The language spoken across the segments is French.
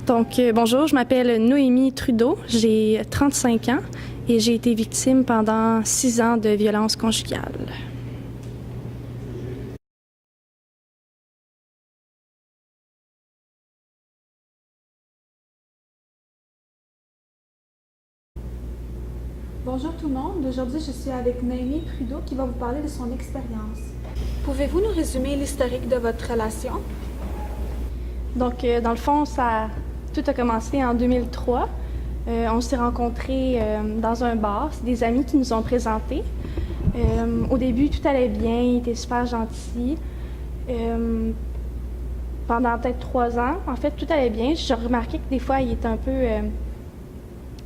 Donc, bonjour, je m'appelle Noémie Trudeau, j'ai 35 ans et j'ai été victime pendant 6 ans de violences conjugales. Bonjour tout le monde, aujourd'hui je suis avec Noémie Trudeau qui va vous parler de son expérience. Pouvez-vous nous résumer l'historique de votre relation? Donc, dans le fond, tout a commencé en 2003. On s'est rencontrés dans un bar. C'est des amis qui nous ont présentés. Au début, tout allait bien, il était super gentil. Pendant peut-être 3 ans, en fait, tout allait bien. J'ai remarqué que des fois, il était un peu...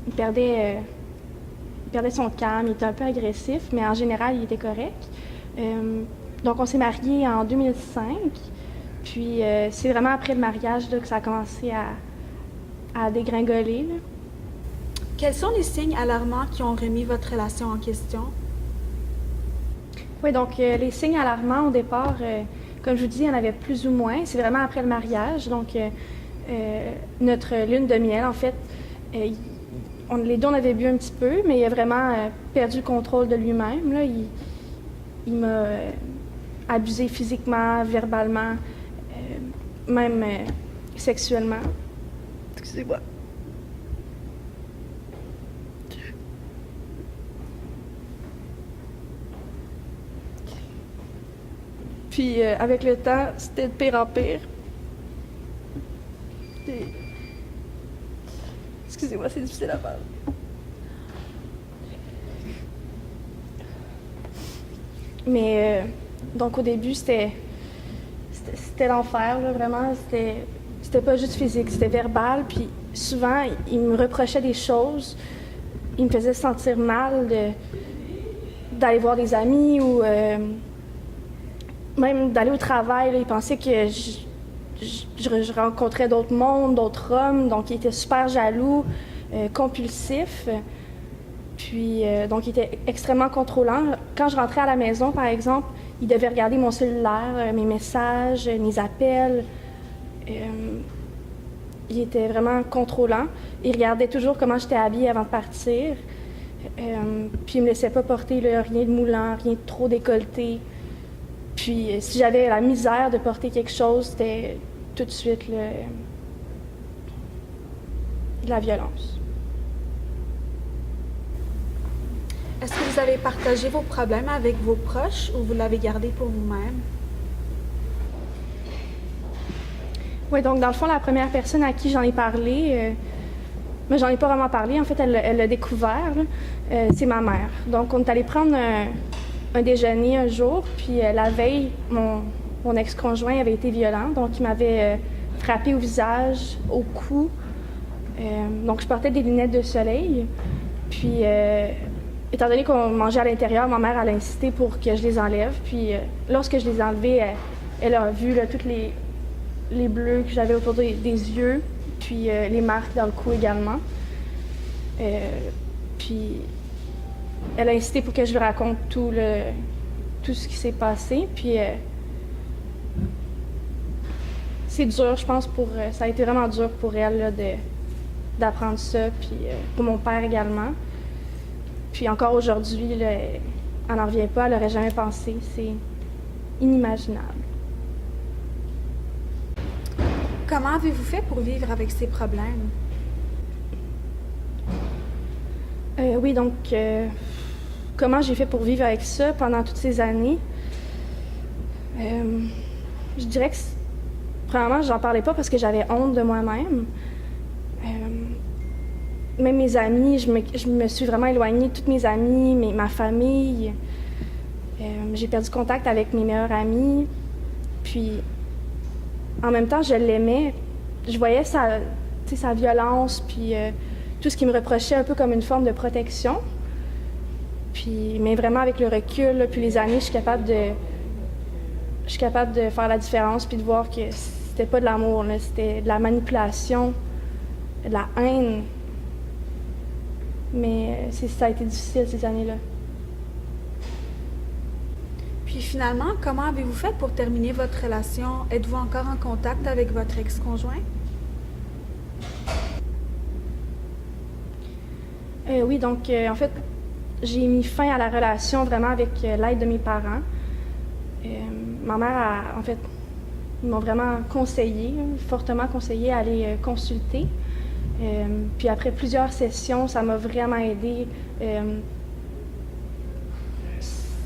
il perdait son calme, il était un peu agressif, mais en général, il était correct. Donc, on s'est mariés en 2005. Puis, c'est vraiment après le mariage là, que ça a commencé à dégringoler. Là. Quels sont les signes alarmants qui ont remis votre relation en question? Oui, donc les signes alarmants au départ, comme je vous dis, il y en avait plus ou moins. C'est vraiment après le mariage. Donc, notre lune de miel, en fait, les deux, on avait bu un petit peu, mais il a vraiment perdu le contrôle de lui-même. Là. Il m'a abusé physiquement, verbalement, même sexuellement. Excusez-moi. Puis avec le temps, c'était de pire en pire. Excusez-moi, c'est difficile à parler. Mais donc au début, c'était l'enfer, là, vraiment. C'était pas juste physique, c'était verbal. Puis souvent, il me reprochait des choses. Il me faisait sentir mal d'aller voir des amis ou même d'aller au travail. Là, il pensait que je rencontrais d'autres mondes, d'autres hommes. Donc, il était super jaloux, compulsif. Puis, donc, il était extrêmement contrôlant. Quand je rentrais à la maison, par exemple, il devait regarder mon cellulaire, mes messages, mes appels. Il était vraiment contrôlant. Il regardait toujours comment j'étais habillée avant de partir. Puis, il me laissait pas porter là, rien de moulant, rien de trop décolleté. Puis, si j'avais la misère de porter quelque chose, c'était tout de suite là, de la violence. Est-ce que vous avez partagé vos problèmes avec vos proches ou vous l'avez gardé pour vous-même? Oui, donc dans le fond, la première personne à qui j'en ai parlé, mais j'en ai pas vraiment parlé, en fait, elle l'a découvert, c'est ma mère. Donc, on est allé prendre un déjeuner un jour, puis la veille, mon ex-conjoint avait été violent, donc il m'avait frappé au visage, au cou. Donc, je portais des lunettes de soleil, puis étant donné qu'on mangeait à l'intérieur, ma mère, elle a insisté pour que je les enlève. Puis lorsque je les ai enlevés, elle a vu là, toutes les bleus que j'avais autour des yeux, puis les marques dans le cou également. Puis elle a insisté pour que je lui raconte tout ce qui s'est passé. Puis c'est dur, je pense, ça a été vraiment dur pour elle là, d'apprendre ça, puis pour mon père également. Puis encore aujourd'hui, là, elle n'en revient pas, elle n'aurait jamais pensé. C'est inimaginable. Comment avez-vous fait pour vivre avec ces problèmes? Oui, donc, comment j'ai fait pour vivre avec ça pendant toutes ces années? Je dirais que, premièrement, j'en parlais pas parce que j'avais honte de moi-même. Même mes amis, je me suis vraiment éloignée de toutes mes amies, ma famille. J'ai perdu contact avec mes meilleurs amis. Puis, en même temps, je l'aimais. Je voyais sa violence, puis tout ce qui me reprochait un peu comme une forme de protection. Puis, mais vraiment, avec le recul, là, puis les années, je suis capable de faire la différence, puis de voir que c'était pas de l'amour, là, c'était de la manipulation, de la haine. Mais ça a été difficile ces années-là. Puis finalement, comment avez-vous fait pour terminer votre relation? Êtes-vous encore en contact avec votre ex-conjoint? Oui, donc en fait, j'ai mis fin à la relation vraiment avec l'aide de mes parents. Ma mère, en fait, ils m'ont vraiment conseillé, fortement conseillé à aller consulter. Puis après plusieurs sessions, ça m'a vraiment aidé.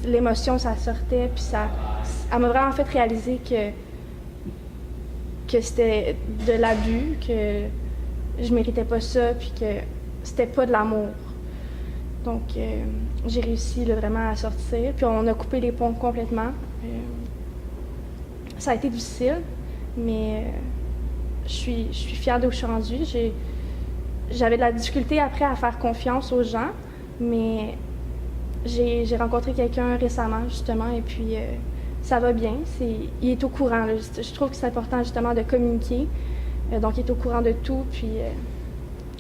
L'émotion, ça sortait, puis elle m'a vraiment fait réaliser que c'était de l'abus, que je méritais pas ça, puis que c'était pas de l'amour. Donc, j'ai réussi vraiment à sortir, puis on a coupé les ponts complètement. Ça a été difficile, mais je suis fière d'où je suis rendue. J'avais de la difficulté après à faire confiance aux gens, mais j'ai rencontré quelqu'un récemment, justement, et puis ça va bien. Il est au courant. Là. Je trouve que c'est important, justement, de communiquer. Donc, il est au courant de tout, puis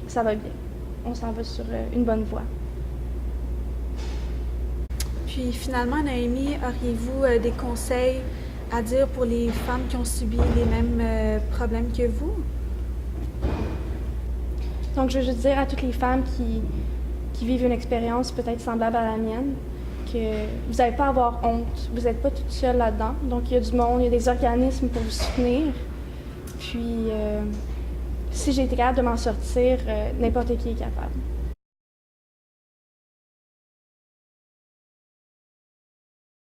ça va bien. On s'en va sur une bonne voie. Puis finalement, Naomi, auriez-vous des conseils à dire pour les femmes qui ont subi les mêmes problèmes que vous? Donc, je veux juste dire à toutes les femmes qui vivent une expérience peut-être semblable à la mienne, que vous n'avez pas à avoir honte. Vous n'êtes pas toute seule là-dedans. Donc, il y a du monde, il y a des organismes pour vous soutenir. Puis, si j'ai été capable de m'en sortir, n'importe qui est capable.